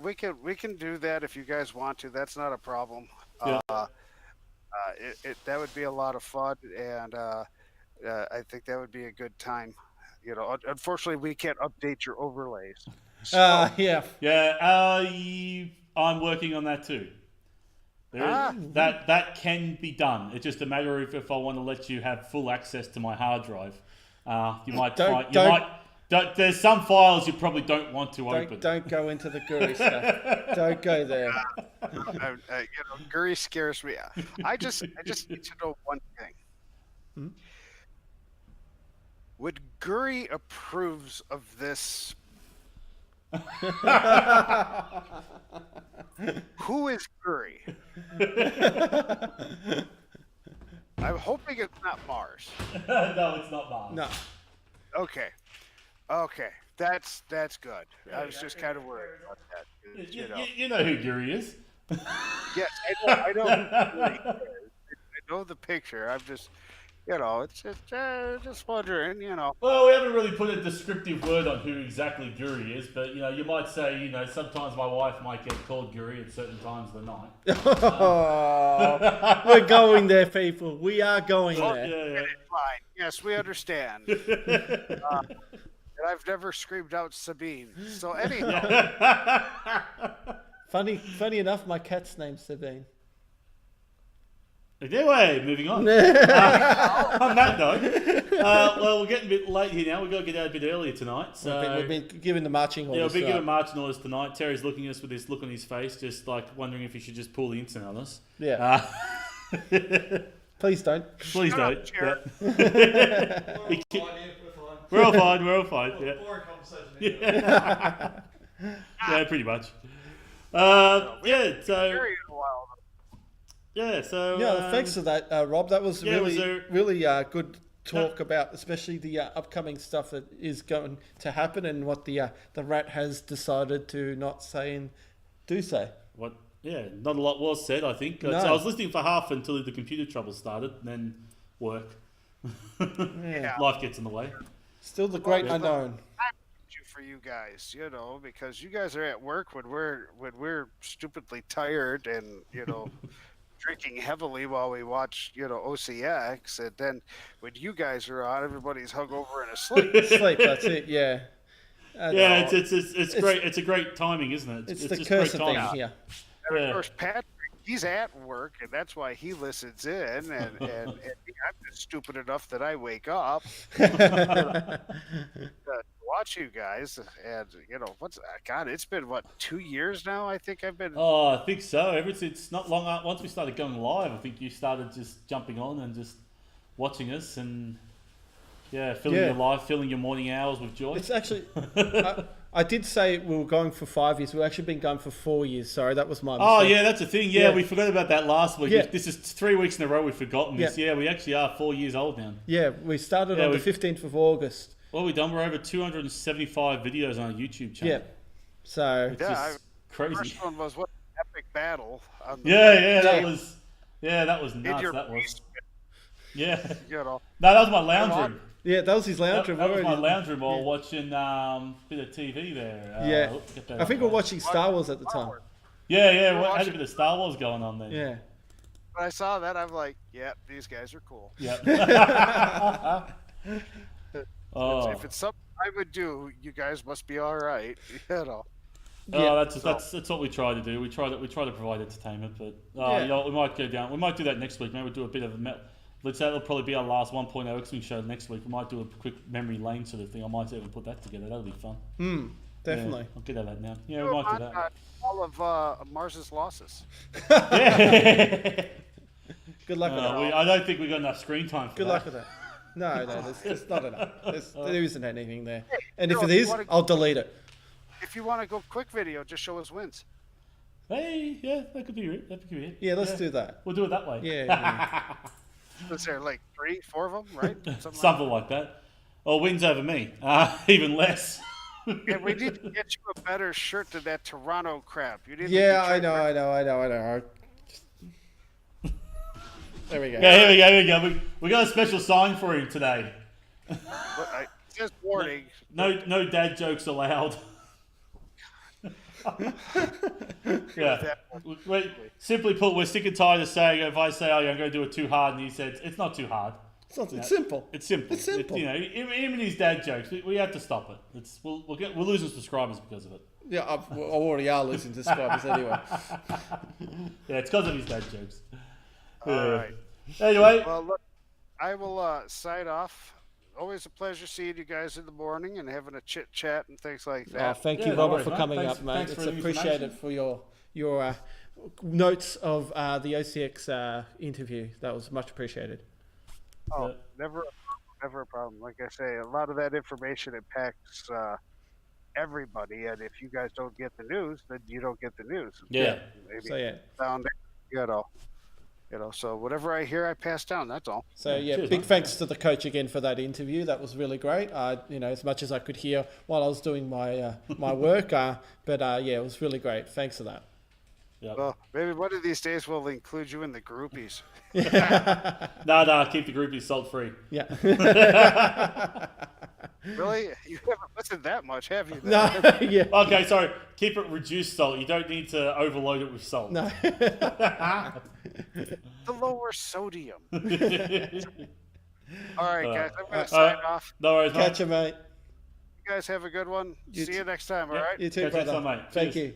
we can do that if you guys want to. That's not a problem. That would be a lot of fun, and I think that would be a good time. Unfortunately, we can't update your overlays. So, I'm working on that too. That can be done. It's just a matter of if I want to let you have full access to my hard drive. There's some files you probably don't want to open. Don't go into the GUI stuff. Don't go there. GUI scares me. I just need to know one thing. Would GUI approves of this? Who is GUI? I'm hoping it's not Mars. No, it's not Mars. No. Okay, that's good. I was just kind of worried about that. You know who GUI is? Yes, I know. I know the picture. I'm just, it's just wondering. Well, we haven't really put a descriptive word on who exactly GUI is, but you might say, sometimes my wife might get called GUI at certain times of the night. We're going there, people. We are going there. Yeah. Fine. Yes, we understand. And I've never screamed out Sabine. So anyhow. Funny enough, my cat's name's Sabine. Anyway, moving on. On that note, well, we're getting a bit late here now. We've got to get out a bit earlier tonight. So we've been given the marching orders. Yeah, we've been given marching orders tonight. Terry's looking at us with this look on his face, just like wondering if he should just pull the internet on us. Yeah. Please don't. Please don't. We're all fine. Yeah. Boring conversation. Yeah, pretty much. Thanks for that, Rob. That was really good talk about, especially the upcoming stuff that is going to happen and what the rat has decided to not say and do say. What? Yeah, not a lot was said, I think. No. So I was listening for half until the computer trouble started, and then work. Life gets in the way. Still the great unknown. For you guys, because you guys are at work when we're stupidly tired and drinking heavily while we watch OCX, and then when you guys are on, everybody's hungover and asleep. That's it. Yeah. It's great. It's a great timing, isn't it? It's the curse of things here. And of course, Patrick, he's at work, and that's why he listens in. And I'm just stupid enough that I wake up to watch you guys. And it's been 2 years now. I think I've been. Oh, I think so. Ever since not long after, once we started going live, I think you started just jumping on and just watching us and. Yeah, filling your morning hours with joy. It's actually, I did say we were going for 5 years. We've actually been going for 4 years. Sorry, that was my mistake. Oh, yeah, that's the thing. Yeah, we forgot about that last week. Yeah. This is 3 weeks in a row we've forgotten this. Yeah, we actually are 4 years old now. Yeah, we started on the 15th of August. What have we done? We're over 275 videos on our YouTube channel. Yeah. So crazy. The first one was what epic battle. On the that was nuts. That was. Yeah. You know. No, that was my lounge room. Yeah, that was his lounge room. That was my lounge room while watching a bit of TV there. I think we're watching Star Wars at the time. Yeah, had a bit of Star Wars going on then. Yeah. When I saw that, I'm like, yeah, these guys are cool. Yeah. If it's something I would do, you guys must be all right. You know. That's what we try to do. We try to provide entertainment, but we might go down. We might do that next week. Maybe we'll do a bit of a. Let's say it'll probably be our last 1.0 X Wing show next week. We might do a quick memory lane sort of thing. I might even put that together. That'll be fun. Definitely. Yeah, I'll get that now. Yeah, we might do that. All of Mars's losses. Yeah. Good luck with that. I don't think we've got enough screen time for that. Good luck with that. No, there's not enough. There isn't anything there. And if it is, I'll delete it. If you want to go quick video, just show us wins. Hey, yeah, that could be it. Yeah, let's do that. We'll do it that way. Yeah. Was there like 3, 4 of them, right? Something like that. Or wins over me. Even less. And we need to get you a better shirt than that Toronto crap. You didn't. Yeah, I know. There we go. Yeah, here we go. We got a special sign for him today. Just warning. No dad jokes allowed. Yeah. Simply put, we're sick and tired of saying, if I say, I'm going to do it too hard, and he said, it's not too hard. It's simple. It's simple. Him and his dad jokes, we have to stop it. We're losing subscribers because of it. Yeah, I already are losing subscribers anyway. Yeah, it's because of his dad jokes. All right. Anyway. Well, look, I will sign off. Always a pleasure seeing you guys in the morning and having a chit chat and things like that. Thank you, Robert, for coming up, mate. It's appreciated for your notes of the OCX interview. That was much appreciated. Oh, never a problem. Like I say, a lot of that information impacts everybody, and if you guys don't get the news, then you don't get the news. Yeah. Maybe so whatever I hear, I pass down. That's all. So Cheers, big man. thanks to the coach again for that interview. That was really great. As much as I could hear while I was doing my my work, it was really great. Thanks for that. Yep. Well, maybe one of these days we'll include you in the groupies. No, keep the groupies salt free. Yeah. Really? You haven't listened that much, have you? No. Yeah. Okay, sorry. Keep it reduced salt. You don't need to overload it with salt. No. The lower sodium. All right, guys. I'm going to sign off. No worries, mate. Catch you, mate. You guys have a good one. See you next time, all right? You too, Catch you next brother. time, mate. Thank Cheers. you.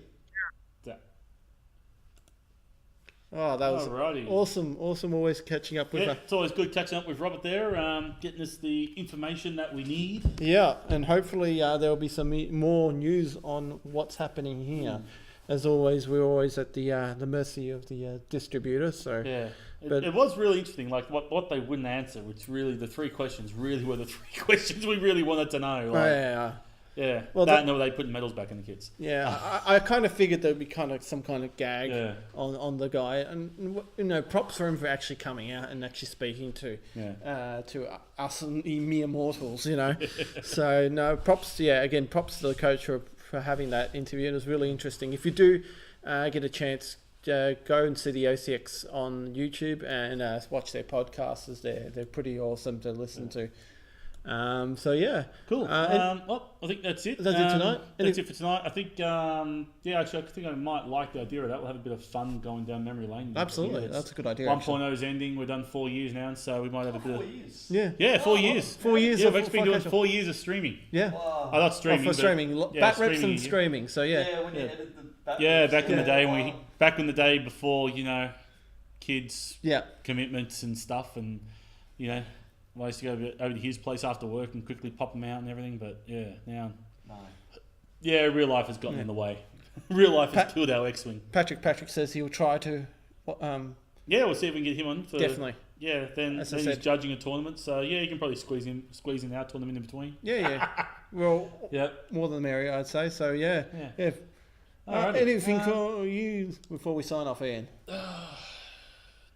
Oh, that was Alrighty. awesome. Always catching up with her. It's always good catching up with Robert there, getting us the information that we need. Yeah, and hopefully there will be some more news on what's happening here. As always, we're always at the mercy of the distributor. So yeah, it was really interesting. Like what they wouldn't answer, which really the 3 questions really were the 3 questions we really wanted to know. Like, yeah. Well, they put medals back in the kits. Yeah, I kind of figured there'd be kind of some kind of gag on the guy, and props for him for actually coming out and actually speaking to us mere mortals, So no, props. Yeah, again, props to the coach for having that interview. It was really interesting. If you do get a chance, go and see the OCX on YouTube and watch their podcasts. As they're pretty awesome to listen to. Cool. Well, I think that's it. That's it tonight. That's it for tonight. I think, actually, I think I might like the idea of that. We'll have a bit of fun going down memory lane. Absolutely, that's a good idea. 1.0's ending. We've done 4 years now, so we might have a bit of 4 years. Yeah, 4 years. 4 years. Yeah, we've actually been doing 4 years of streaming. Yeah, not streaming. For streaming, bat reps and streaming. So Yeah, when you edit the bat reps, back in the day back in the day before kids commitments and stuff, and I used to go over to his place after work and quickly pop them out and everything, but now... No. Yeah, real life has gotten in the way. Real life has killed our X-Wing. Patrick says he'll try to... we'll see if we can get him on. Definitely. Yeah, then he's judging a tournament, so you can probably squeeze in our tournament in between. Yeah. Well, more than the merrier, I'd say, so yeah. Anything for you before we sign off, Ian?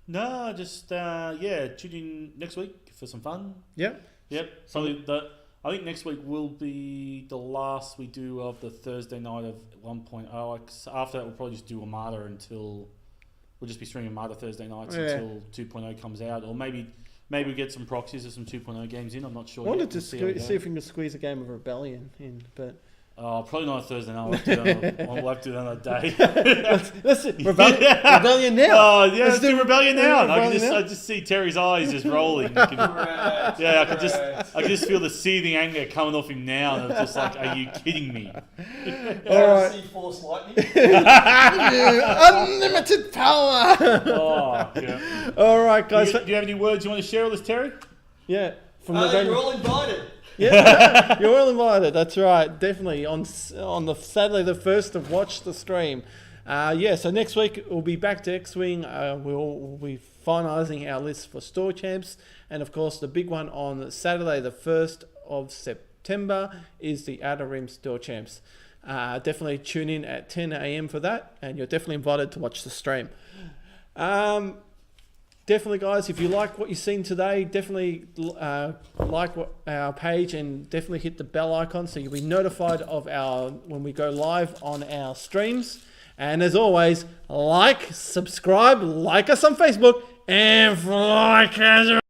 No, just tune in next week for some fun. Yep. Probably I think next week will be the last we do of the Thursday night of 1.0. After that, we'll probably just do Armada until... We'll just be streaming Armada Thursday nights until 2.0 comes out. Or maybe we get some proxies of some 2.0 games in. I'm not sure. I wanted to see if we can squeeze a game of Rebellion in, but... probably not a Thursday night. We'll have to do it on a day. Let's Rebellion now. Oh, yeah, let's do Rebellion now. I just see Terry's eyes just rolling. I can just feel the seething anger coming off him now. And I'm just like, are you kidding me? All right. See Force Lightning. Unlimited power. Oh, yeah. All right, guys. Do you have any words you want to share with us, Terry? Yeah. You're all invited. Yeah, you're all invited. That's right. Definitely on the Saturday the 1st to watch the stream. So next week we'll be back to X Wing. We'll be finalising our list for store champs, and of course the big one on Saturday the 1st of September is the Outer Rim store champs. Definitely tune in at 10 a.m. for that, and you're definitely invited to watch the stream. Definitely, guys, if you like what you've seen today, definitely like our page and definitely hit the bell icon so you'll be notified of when we go live on our streams. And as always, subscribe, like us on Facebook, and fly casual.